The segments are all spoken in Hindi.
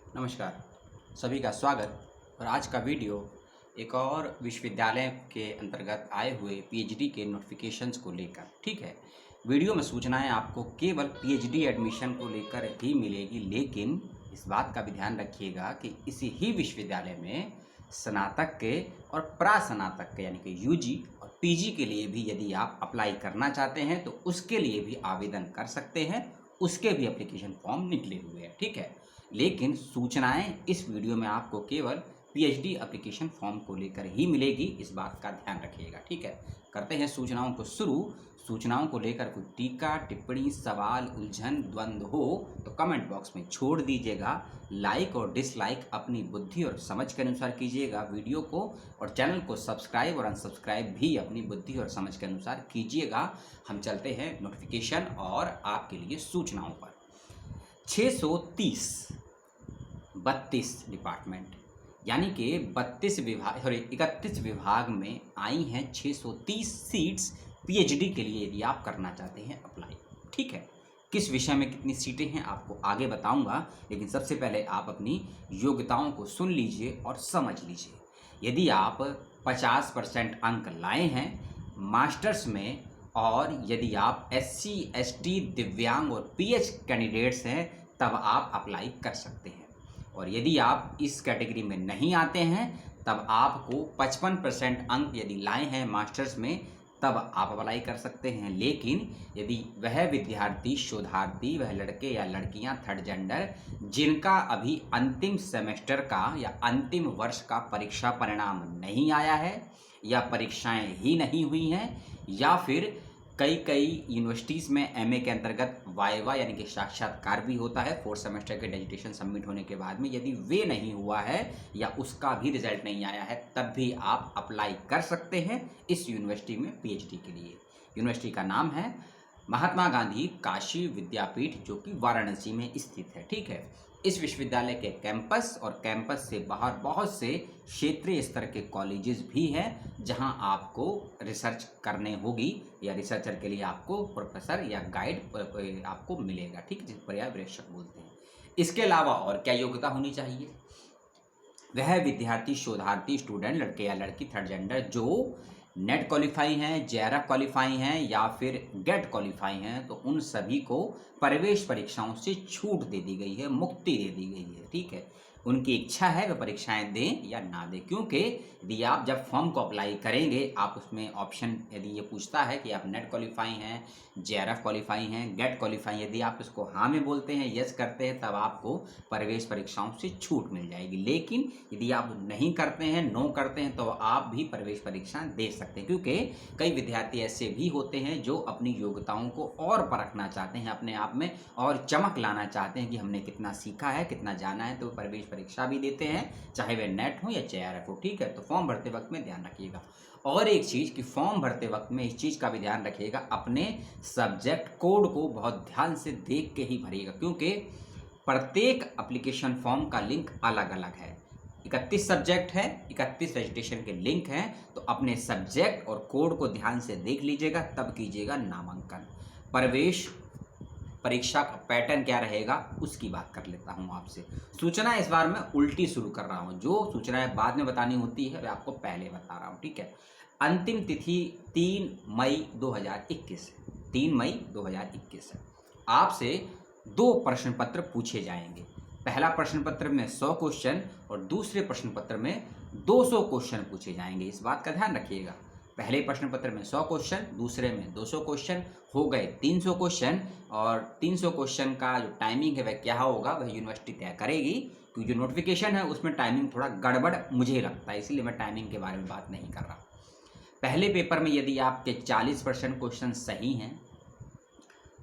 नमस्कार, सभी का स्वागत। और आज का वीडियो एक और विश्वविद्यालय के अंतर्गत आए हुए पीएचडी के नोटिफिकेशंस को लेकर। ठीक है, वीडियो में सूचनाएं आपको केवल पीएचडी एडमिशन को लेकर ही मिलेगी, लेकिन इस बात का भी ध्यान रखिएगा कि इसी ही विश्वविद्यालय में स्नातक के और प्रास्नातक के यानी कि यूजी और पीजी के लिए भी यदि आप अप्लाई करना चाहते हैं तो उसके लिए भी आवेदन कर सकते हैं। उसके भी एप्लीकेशन फॉर्म निकले हुए हैं। ठीक है, लेकिन सूचनाएं इस वीडियो में आपको केवल पीएचडी एप्लीकेशन फॉर्म को लेकर ही मिलेगी, इस बात का ध्यान रखिएगा। ठीक है, करते हैं सूचनाओं को शुरू। सूचनाओं को लेकर कोई टीका टिप्पणी सवाल उलझन द्वंद्व हो तो कमेंट बॉक्स में छोड़ दीजिएगा। लाइक और डिसलाइक अपनी बुद्धि और समझ के अनुसार कीजिएगा वीडियो को, और चैनल को सब्सक्राइब और अनसब्सक्राइब भी अपनी बुद्धि और समझ के अनुसार कीजिएगा। हम चलते हैं नोटिफिकेशन और आपके लिए सूचनाओं पर। 630 32 डिपार्टमेंट यानी कि 31 विभाग में आई हैं 630 सीट्स पीएचडी के लिए यदि आप करना चाहते हैं अप्लाई। ठीक है, किस विषय में कितनी सीटें हैं आपको आगे बताऊंगा, लेकिन सबसे पहले आप अपनी योग्यताओं को सुन लीजिए और समझ लीजिए। यदि आप 50% अंक लाए हैं मास्टर्स में, और यदि आप एससी एसटी दिव्यांग और पीएच कैंडिडेट्स हैं तब आप अप्लाई कर सकते हैं। और यदि आप इस कैटेगरी में नहीं आते हैं तब आपको 55% अंक यदि लाए हैं मास्टर्स में तब आप अप्लाई कर सकते हैं। लेकिन यदि वह विद्यार्थी शोधार्थी, वह लड़के या लड़कियां थर्ड जेंडर जिनका अभी अंतिम सेमेस्टर का या अंतिम वर्ष का परीक्षा परिणाम नहीं आया है, या परीक्षाएं ही नहीं हुई हैं, या फिर कई यूनिवर्सिटीज़ में एमए के अंतर्गत वाइवा यानी कि साक्षात्कार भी होता है 4th सेमेस्टर के डिजिटेशन सबमिट होने के बाद में, यदि वे नहीं हुआ है या उसका भी रिजल्ट नहीं आया है तब भी आप अप्लाई कर सकते हैं इस यूनिवर्सिटी में पीएचडी के लिए। यूनिवर्सिटी का नाम है महात्मा गांधी काशी विद्यापीठ, जो कि वाराणसी में स्थित है। ठीक है, इस विश्वविद्यालय के कैंपस और कैंपस से बाहर बहुत से क्षेत्रीय स्तर के कॉलेजेस भी हैं जहां आपको रिसर्च करने होगी, या रिसर्चर के लिए आपको प्रोफेसर या गाइड आपको मिलेगा। ठीक है, जिस पर्यवेक्षक बोलते हैं। इसके अलावा और क्या योग्यता होनी चाहिए? वह विद्यार्थी शोधार्थी स्टूडेंट लड़के या लड़की थर्ड जेंडर जो नेट क्वालिफाई हैं, जेआरएफ क्वालिफाई हैं या फिर गेट क्वालिफाई हैं, तो उन सभी को प्रवेश परीक्षाओं से छूट दे दी गई है, मुक्ति दे दी गई है। ठीक है, उनकी इच्छा है वे परीक्षाएं दें या ना दें, क्योंकि यदि आप जब फॉर्म को अप्लाई करेंगे आप उसमें ऑप्शन यदि ये पूछता है कि आप नेट क्वालिफाई हैं, जेआरएफ क्वालिफाई हैं, गेट क्वालिफाई, यदि आप इसको हाँ में बोलते हैं, यस करते हैं, तब आपको प्रवेश परीक्षाओं से छूट मिल जाएगी। लेकिन यदि आप नहीं करते हैं, नो करते हैं, तो आप भी प्रवेश परीक्षा दे सकते हैं, क्योंकि कई विद्यार्थी ऐसे भी होते हैं जो अपनी योग्यताओं को और परखना चाहते हैं, अपने आप में और चमक लाना चाहते हैं कि हमने कितना सीखा है, कितना जाना है, तो प्रवेश परीक्षा भी देते हैं, चाहे वह नेट हो या जेआरएफ हो। ठीक है, तो फॉर्म भरते वक्त में ध्यान रखिएगा। और एक चीज़ कि फॉर्म भरते वक्त में इस चीज़ का भी ध्यान रखिएगा, अपने सब्जेक्ट कोड को बहुत ध्यान से देख के ही भरिएगा, क्योंकि प्रत्येक एप्लीकेशन फॉर्म का लिंक अलग अलग है। 31 सब्जेक्ट है, 31 रजिस्ट्रेशन के लिंक हैं, तो अपने सब्जेक्ट और कोड को ध्यान से देख लीजिएगा, तब कीजिएगा नामांकन। प्रवेश परीक्षा का पैटर्न क्या रहेगा उसकी बात कर लेता हूं आपसे। सूचना इस बार मैं उल्टी शुरू कर रहा हूं, जो सूचनाएं बाद में बतानी होती है वे आपको पहले बता रहा हूं। ठीक है, अंतिम तिथि 3 मई 2021 है। 3 मई 2021 है। आपसे 2 प्रश्न पत्र पूछे जाएंगे। पहला प्रश्न पत्र में 100 क्वेश्चन और दूसरे प्रश्न पत्र में 200 क्वेश्चन पूछे जाएंगे, इस बात का ध्यान रखिएगा। पहले प्रश्न पत्र में 100 क्वेश्चन, दूसरे में 200 क्वेश्चन, हो गए 300 क्वेश्चन। और 300 क्वेश्चन का जो टाइमिंग है वह क्या होगा वह यूनिवर्सिटी तय करेगी, क्योंकि जो नोटिफिकेशन है उसमें टाइमिंग थोड़ा गड़बड़ मुझे लगता है, इसलिए मैं टाइमिंग के बारे में बात नहीं कर रहा। पहले पेपर में यदि आपके 40% क्वेश्चन सही हैं,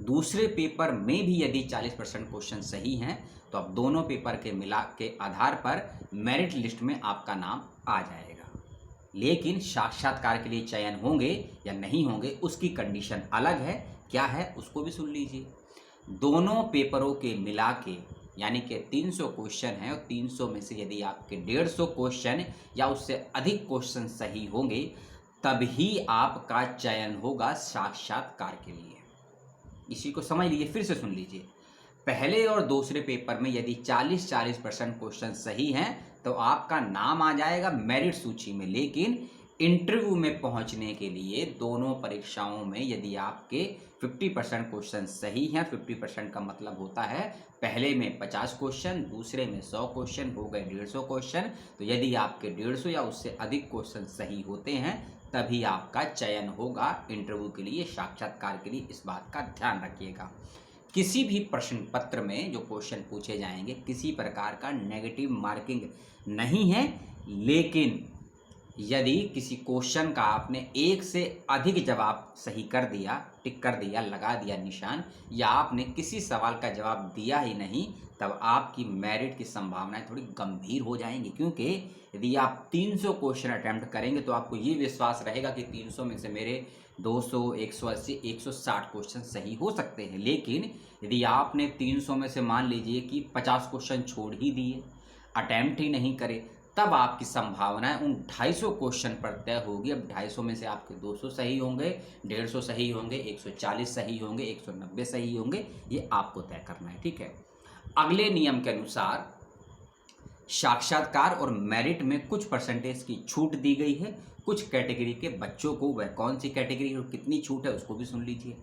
दूसरे पेपर में भी यदि 40% क्वेश्चन सही हैं, तो अब दोनों पेपर के मिला के आधार पर मेरिट लिस्ट में आपका नाम आ जाएगा। लेकिन साक्षात्कार के लिए चयन होंगे या नहीं होंगे उसकी कंडीशन अलग है। क्या है उसको भी सुन लीजिए। दोनों पेपरों के मिला के यानी कि 300 क्वेश्चन है, और 300 में से यदि आपके 150 क्वेश्चन या उससे अधिक क्वेश्चन सही होंगे तभी आपका चयन होगा साक्षात्कार के लिए। इसी को समझ लीजिए, फिर से सुन लीजिए। पहले और दूसरे पेपर में यदि 40-40% क्वेश्चन सही हैं तो आपका नाम आ जाएगा मेरिट सूची में। लेकिन इंटरव्यू में पहुंचने के लिए दोनों परीक्षाओं में यदि आपके 50% क्वेश्चन सही हैं, 50% का मतलब होता है पहले में 50 क्वेश्चन, दूसरे में 100 क्वेश्चन, हो गए 150 क्वेश्चन। तो यदि आपके 150 या उससे अधिक क्वेश्चन सही होते हैं तभी आपका चयन होगा इंटरव्यू के लिए, साक्षात्कार के लिए। इस बात का ध्यान रखिएगा। किसी भी प्रश्न पत्र में जो क्वेश्चन पूछे जाएंगे किसी प्रकार का नेगेटिव मार्किंग नहीं है, लेकिन यदि किसी क्वेश्चन का आपने एक से अधिक जवाब सही कर दिया, टिक कर दिया, लगा दिया निशान, या आपने किसी सवाल का जवाब दिया ही नहीं, तब आपकी मेरिट की संभावनाएं थोड़ी गंभीर हो जाएंगी। क्योंकि यदि आप 300 क्वेश्चन अटैम्प्ट करेंगे तो आपको ये विश्वास रहेगा कि 300 में से मेरे 200, 180, 160 क्वेश्चन सही हो सकते हैं। लेकिन यदि आपने 300 में से मान लीजिए कि 50 क्वेश्चन छोड़ ही दिए, अटैम्प्ट ही नहीं करे, तब आपकी संभावनाएं उन 250 क्वेश्चन पर तय होगी। अब 250 में से आपके 200 सही होंगे, 150 सही होंगे, 140 सही होंगे, 190 सही होंगे, ये आपको तय करना है। ठीक है। अगले नियम के अनुसार साक्षात्कार और मेरिट में कुछ परसेंटेज की छूट दी गई है कुछ कैटेगरी के बच्चों को। वह कौन सी कैटेगरी और कितनी छूट है उसको भी सुन लीजिए।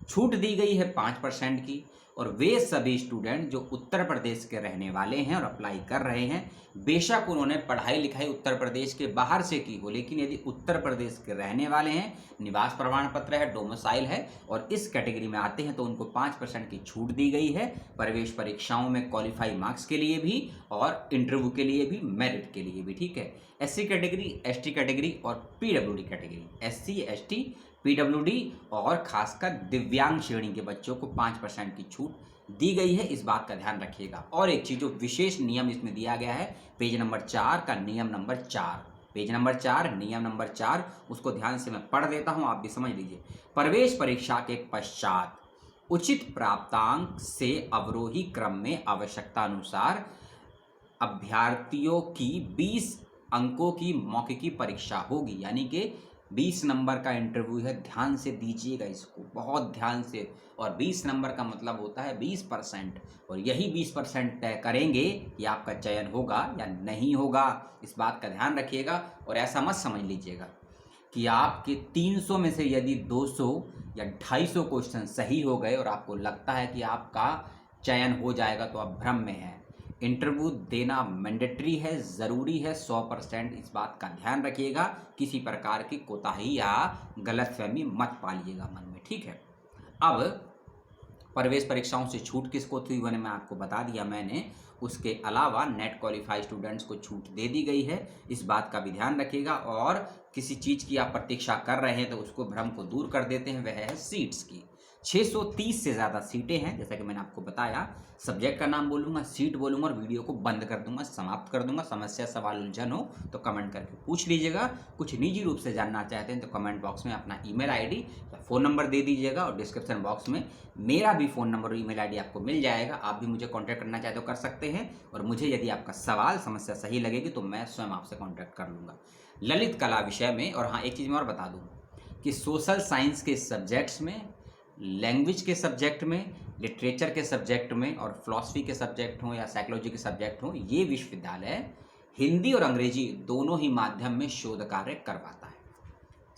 छूट दी गई है 5% की, और वे सभी स्टूडेंट जो उत्तर प्रदेश के रहने वाले हैं और अप्लाई कर रहे हैं, बेशक उन्होंने पढ़ाई लिखाई उत्तर प्रदेश के बाहर से की हो, लेकिन यदि उत्तर प्रदेश के रहने वाले हैं, निवास प्रमाण पत्र है, डोमिसाइल है और इस कैटेगरी में आते हैं, तो उनको 5% की छूट दी गई है प्रवेश परीक्षाओं में, क्वालिफाई मार्क्स के लिए भी और इंटरव्यू के लिए भी, मेरिट के लिए भी। ठीक है। SC कैटेगरी, ST कैटेगरी और PWD category, SC, ST, PWD और खासकर दिव्यांग श्रेणी के बच्चों को 5% की छूट दी गई है। इस बात का ध्यान रखिएगा। और एक चीज, जो विशेष नियम इसमें दिया गया है, पेज नंबर 4 का नियम नंबर 4, पेज नंबर 4 नियम नंबर 4, उसको ध्यान से मैं पढ़ देता हूं, आप भी समझ लीजिए। प्रवेश परीक्षा के पश्चात उचित प्राप्तांक से अवरोही क्रम में आवश्यकता अनुसार अभ्यर्थियों की 20 अंकों की मौखिकी परीक्षा होगी। यानी कि 20 नंबर का इंटरव्यू है, ध्यान से दीजिएगा इसको, बहुत ध्यान से। और 20 नंबर का मतलब होता है 20%, और यही 20% तय करेंगे कि आपका चयन होगा या नहीं होगा। इस बात का ध्यान रखिएगा। और ऐसा मत समझ लीजिएगा कि आपके 300 में से यदि 200 या 250 क्वेश्चन सही हो गए और आपको लगता है कि आपका चयन हो जाएगा, तो आप भ्रम में हैं। इंटरव्यू देना मैंडेटरी है, ज़रूरी है 100%। इस बात का ध्यान रखिएगा। किसी प्रकार की कोताही या गलतफहमी मत पालिएगा मन में। ठीक है। अब प्रवेश परीक्षाओं से छूट किसको थी मैंने मैं आपको बता दिया मैंने। उसके अलावा नेट क्वालिफाइड स्टूडेंट्स को छूट दे दी गई है, इस बात का भी ध्यान रखिएगा। और किसी चीज़ की आप प्रतीक्षा कर रहे हैं तो उसको भ्रम को दूर कर देते हैं, वह है सीट्स की। 630 से ज़्यादा सीटें हैं, जैसा कि मैंने आपको बताया। सब्जेक्ट का नाम बोलूँगा, सीट बोलूँगा और वीडियो को बंद कर दूंगा, समाप्त कर दूंगा। समस्या, सवाल, उलझन हो तो कमेंट करके पूछ लीजिएगा। कुछ निजी रूप से जानना चाहते हैं तो कमेंट बॉक्स में अपना ईमेल आईडी या फ़ोन नंबर दे दीजिएगा, और डिस्क्रिप्शन बॉक्स में मेरा भी फ़ोन नंबर और ईमेल आईडी आपको मिल जाएगा। आप भी मुझे कॉन्टैक्ट करना चाहते हो कर सकते हैं, और मुझे यदि आपका सवाल, समस्या सही लगेगी तो मैं स्वयं आपसे कॉन्टैक्ट कर लूँगा ललित कला विषय में। और हाँ, एक चीज़ मैं और बता दूँ कि सोशल साइंस के सब्जेक्ट्स में, लैंग्वेज के सब्जेक्ट में, लिटरेचर के सब्जेक्ट में और फिलॉसफी के सब्जेक्ट हों या साइकोलॉजी के सब्जेक्ट हों, ये विश्वविद्यालय हिंदी और अंग्रेजी दोनों ही माध्यम में शोध कार्य करवाता है।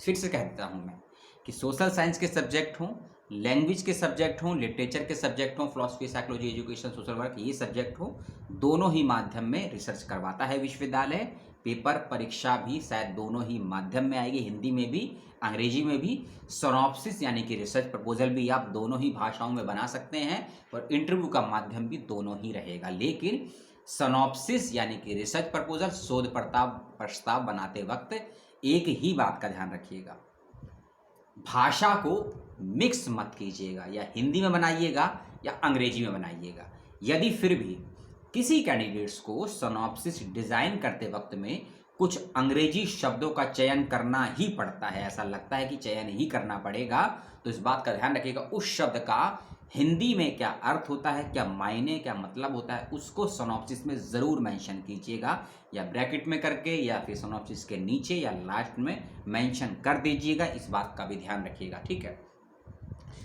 फिर से कह देता हूँ मैं कि सोशल साइंस के सब्जेक्ट हों, लैंग्वेज के सब्जेक्ट हों, लिटरेचर के सब्जेक्ट हों, philosophy, psychology, education, social work, ये सब्जेक्ट हों, दोनों ही माध्यम में रिसर्च करवाता है विश्वविद्यालय। पेपर परीक्षा भी शायद दोनों ही माध्यम में आएगी, हिंदी में भी, अंग्रेजी में भी। सिनॉप्सिस यानी कि रिसर्च प्रपोजल भी आप दोनों ही भाषाओं में बना सकते हैं, और इंटरव्यू का माध्यम भी दोनों ही रहेगा। लेकिन सिनॉप्सिस यानी कि रिसर्च प्रपोजल, शोध प्रस्ताव बनाते वक्त एक ही बात का ध्यान रखिएगा, भाषा को मिक्स मत कीजिएगा, या हिंदी में बनाइएगा या अंग्रेजी में बनाइएगा। यदि फिर भी किसी कैंडिडेट्स को सिनॉप्सिस डिज़ाइन करते वक्त में कुछ अंग्रेजी शब्दों का चयन करना ही पड़ता है, ऐसा लगता है कि चयन ही करना पड़ेगा, तो इस बात का ध्यान रखिएगा उस शब्द का हिंदी में क्या अर्थ होता है, क्या मायने, क्या मतलब होता है, उसको सिनॉप्सिस में ज़रूर मेंशन कीजिएगा, या ब्रैकेट में करके या फिर सिनॉप्सिस के नीचे या लास्ट में मेंशन कर दीजिएगा। इस बात का भी ध्यान रखिएगा। ठीक है।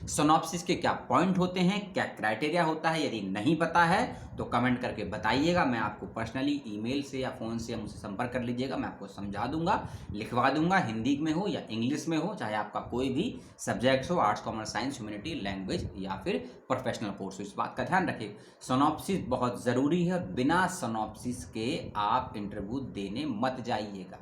सिनॉप्सिस के क्या पॉइंट होते हैं, क्या क्राइटेरिया होता है, यदि नहीं पता है तो कमेंट करके बताइएगा। मैं आपको पर्सनली ईमेल से या फ़ोन से मुझसे संपर्क कर लीजिएगा, मैं आपको समझा दूंगा, लिखवा दूंगा, हिंदी में हो या इंग्लिश में हो, चाहे आपका कोई भी सब्जेक्ट्स हो, arts commerce science humanity language या फिर प्रोफेशनल कोर्स हो। इस बात का ध्यान रखिए, सिनॉप्सिस बहुत ज़रूरी है और बिना सिनॉप्सिस के आप इंटरव्यू देने मत जाइएगा।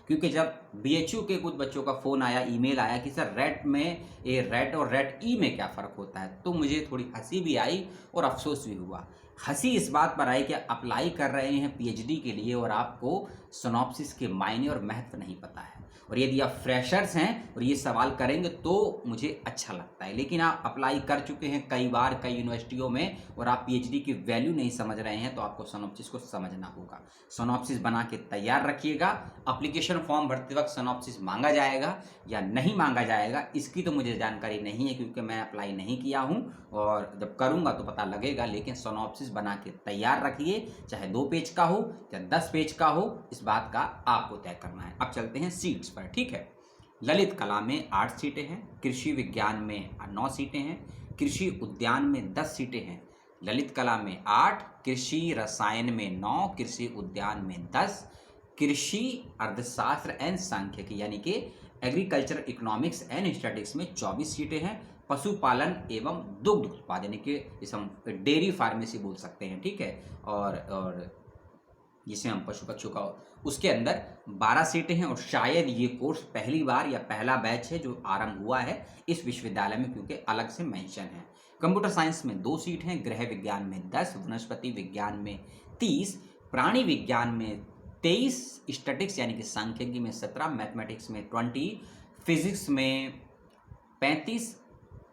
क्योंकि जब बीएचयू के कुछ बच्चों का फ़ोन आया, ईमेल आया कि सर रेट में ये रेट और रेट ई में क्या फ़र्क होता है, तो मुझे थोड़ी हंसी भी आई और अफसोस भी हुआ। हंसी इस बात पर आई कि अप्लाई कर रहे हैं पीएचडी के लिए और आपको सिनॉप्सिस के मायने और महत्व नहीं पता है, और यदि आप फ्रेशर्स हैं और ये सवाल करेंगे तो मुझे अच्छा लगता है। लेकिन आप अप्लाई कर चुके हैं कई बार कई यूनिवर्सिटियों में और आप पीएचडी की वैल्यू नहीं समझ रहे हैं, तो आपको सिनॉप्सिस को समझना होगा। सिनॉप्सिस बना के तैयार रखिएगा। एप्लीकेशन फॉर्म भरते वक्त सिनॉप्सिस मांगा जाएगा या नहीं मांगा जाएगा, इसकी तो मुझे जानकारी नहीं है, क्योंकि मैं अप्लाई नहीं किया हूँ, और जब करूँगा तो पता लगेगा। लेकिन सिनॉप्सिस बना के तैयार रखिए, चाहे 2 पेज का हो या 10 पेज का हो, इस बात का आपको तय करना है। अब चलते हैं सीट्स पर, ठीक है। ललित कला में 8 सीटें हैं, कृषि विज्ञान में 9 सीटें हैं, कृषि उद्यान में 10 सीटें हैं। ललित कला में 8, कृषि रसायन में 9, कृषि उद्यान में 10, कृषि अर्थशास्त्र एंड सांख्यिकी यानी कि एग्रीकल्चर इकोनॉमिक्स एंड स्टैटिस्टिक्स में 24 सीटें हैं। पशुपालन एवं दुग्ध उत्पादन यानी कि जिसे हम डेयरी फार्मेसी बोल सकते हैं, ठीक है, और जिसे हम पशु पक्षियों का, उसके अंदर 12 सीटें हैं। और शायद ये कोर्स पहली बार या पहला बैच है जो आरंभ हुआ है इस विश्वविद्यालय में, क्योंकि अलग से मेंशन है। कंप्यूटर साइंस में 2 सीट हैं, गृह विज्ञान में 10, वनस्पति विज्ञान में 30, प्राणी विज्ञान में 23, स्टैटिक्स यानी कि सांख्यिकी में 17, मैथमेटिक्स में 20, फिजिक्स में 35,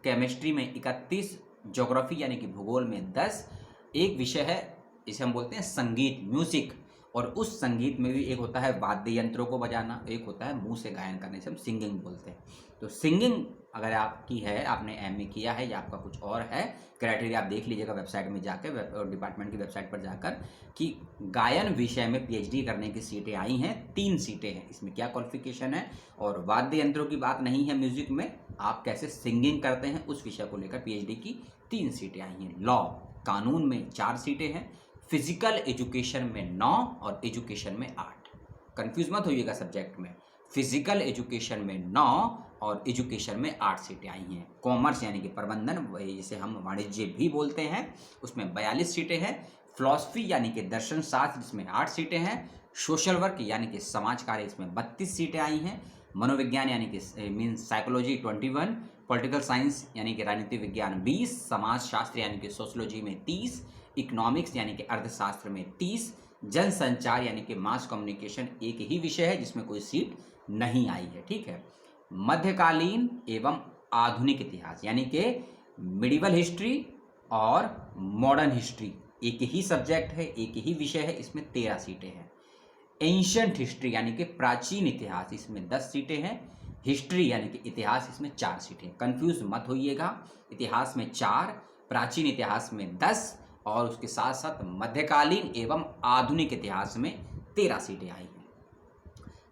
केमिस्ट्री में 31, ज्योग्राफी यानी कि भूगोल में 10। एक विषय है इसे हम बोलते हैं संगीत, म्यूजिक, और उस संगीत में भी एक होता है वाद्य यंत्रों को बजाना, एक होता है मुंह से गायन करने से हम सिंगिंग बोलते हैं। तो सिंगिंग अगर आपकी है, आपने एमए किया है या आपका कुछ और है, क्राइटेरिया आप देख लीजिएगा वेबसाइट में जाकर, डिपार्टमेंट की वेबसाइट पर जाकर, कि गायन विषय में पीएचडी करने की सीटें आई हैं, 3 सीटें हैं। इसमें क्या क्वालिफिकेशन है, और वाद्य यंत्रों की बात नहीं है, म्यूजिक में आप कैसे सिंगिंग करते हैं उस विषय को लेकर पीएचडी की 3 सीटें आई हैं। लॉ, कानून में 4 सीटें हैं, फिजिकल एजुकेशन में 9 और एजुकेशन में 8। कंफ्यूज मत होइएगा सब्जेक्ट में, फिजिकल एजुकेशन में 9 और एजुकेशन में 8 सीटें आई हैं। कॉमर्स यानी कि प्रबंधन, जिसे हम वाणिज्य भी बोलते हैं, उसमें 42 सीटें हैं। फिलॉसफी यानी कि दर्शन शास्त्र, जिसमें 8 सीटें हैं। सोशल वर्क यानी कि समाज कार्य, इसमें 32 सीटें आई हैं। मनोविज्ञान यानी कि मीन्स साइकोलॉजी 21, पॉलिटिकल साइंस यानी कि राजनीति विज्ञान 20, समाज शास्त्र यानी कि सोशोलॉजी में 30, इकोनॉमिक्स यानी कि अर्थशास्त्र में 30, जनसंचार यानी कि मास कम्युनिकेशन एक ही विषय है जिसमें कोई सीट नहीं आई है, ठीक है। मध्यकालीन एवं आधुनिक इतिहास यानी कि मिडिवल हिस्ट्री और मॉडर्न हिस्ट्री एक ही सब्जेक्ट है, एक ही विषय है, इसमें 13 सीटें हैं। एंशियंट हिस्ट्री यानी कि प्राचीन इतिहास, इसमें 10 सीटें हैं। हिस्ट्री यानी कि इतिहास, इसमें 4 सीटें। कंफ्यूज मत होइएगा, इतिहास में 4, प्राचीन इतिहास में 10 और उसके साथ साथ मध्यकालीन एवं आधुनिक इतिहास में 13 सीटें आई हैं।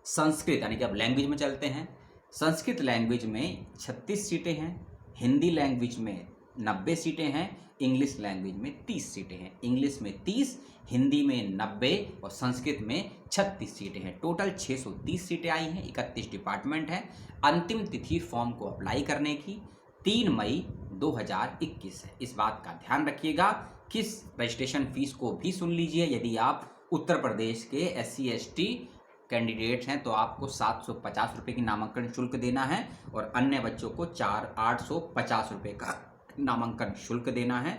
संस्कृत यानी कि अब लैंग्वेज में चलते हैं। संस्कृत लैंग्वेज में 36 सीटें हैं, हिंदी लैंग्वेज में 90 सीटें हैं, इंग्लिश लैंग्वेज में 30 सीटें हैं। इंग्लिश में 30, हिंदी में 90 और संस्कृत में 36 सीटें हैं। टोटल 630 सीटें आई हैं। 31 डिपार्टमेंट हैं। अंतिम तिथि फॉर्म को अप्लाई करने की 3 मई 2021 है। इस बात का ध्यान रखिएगा। किस रजिस्ट्रेशन फीस को भी सुन लीजिए। यदि आप उत्तर प्रदेश के SC ST कैंडिडेट्स हैं तो आपको 750 रुपये की नामांकन शुल्क देना है और अन्य बच्चों को 850 रुपये का नामांकन शुल्क देना है।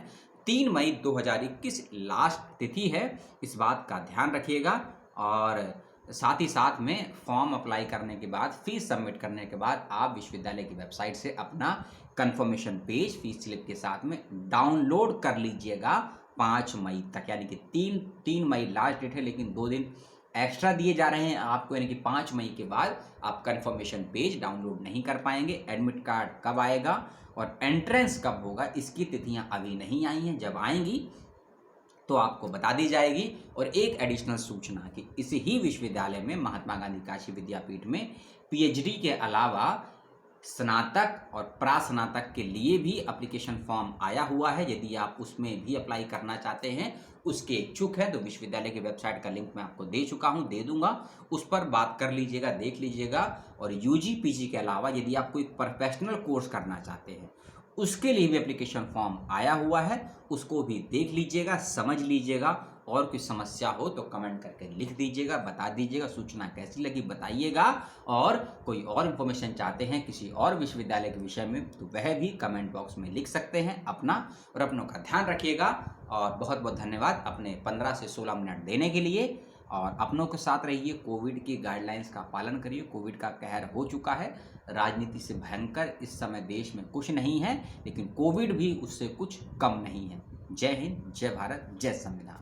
3 मई 2021 लास्ट तिथि है, इस बात का ध्यान रखिएगा। और साथ ही साथ में फॉर्म अप्लाई करने के बाद, फीस सबमिट करने के बाद आप विश्वविद्यालय की वेबसाइट से अपना कंफर्मेशन पेज फीस स्लिप के साथ में डाउनलोड कर लीजिएगा 5 मई तक। यानी कि 3 मई लास्ट डेट है, लेकिन 2 दिन एक्स्ट्रा दिए जा रहे हैं आपको, यानी कि 5 मई के बाद आप कंफर्मेशन पेज डाउनलोड नहीं कर पाएंगे। एडमिट कार्ड कब आएगा और एंट्रेंस कब होगा, इसकी तिथियां अभी नहीं आई हैं। जब आएंगी तो आपको बता दी जाएगी। और एक एडिशनल सूचना कि इसी ही विश्वविद्यालय में महात्मा गांधी काशी विद्यापीठ में PhD के अलावा स्नातक और प्रास्नातक के लिए भी एप्लीकेशन फॉर्म आया हुआ है। यदि आप उसमें भी अप्लाई करना चाहते हैं, उसके इच्छुक हैं, तो विश्वविद्यालय की वेबसाइट का लिंक मैं आपको दे चुका हूं, दे दूंगा। उस पर बात कर लीजिएगा, देख लीजिएगा। और यूजी पीजी के अलावा यदि आप कोई प्रोफेशनल कोर्स करना चाहते हैं, उसके लिए भी एप्लीकेशन फॉर्म आया हुआ है, उसको भी देख लीजिएगा, समझ लीजिएगा। और कोई समस्या हो तो कमेंट करके लिख दीजिएगा, बता दीजिएगा, सूचना कैसी लगी बताइएगा। और कोई और इन्फॉर्मेशन चाहते हैं किसी और विश्वविद्यालय के विषय में, तो वह भी कमेंट बॉक्स में लिख सकते हैं। अपना और अपनों का ध्यान रखिएगा। और बहुत बहुत धन्यवाद अपने 15 से 16 मिनट देने के लिए। और अपनों के साथ रहिए, कोविड की गाइडलाइंस का पालन करिए। कोविड का कहर हो चुका है, राजनीति से भयंकर इस समय देश में कुछ नहीं है, लेकिन कोविड भी उससे कुछ कम नहीं है। जय हिंद, जय भारत, जय संविधान।